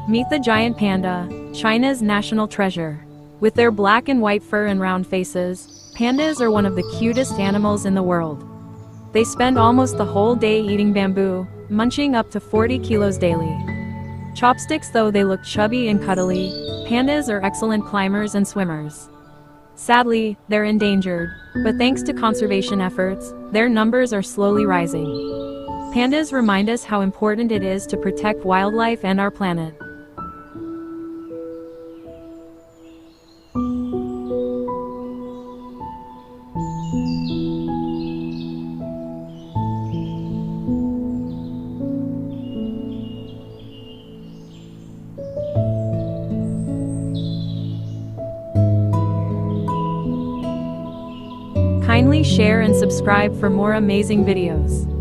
Meet the giant panda, China's national treasure. With their black and white fur and round faces, pandas are one of the cutest animals in the world. They spend almost the whole day eating bamboo, munching up to 40 kilos daily. Chopsticks. Though they look chubby and cuddly, pandas are excellent climbers and swimmers. Sadly, they're endangered, but thanks to conservation efforts, their numbers are slowly rising. Pandas remind us how important it is to protect wildlife and our planet. Kindly share and subscribe for more amazing videos.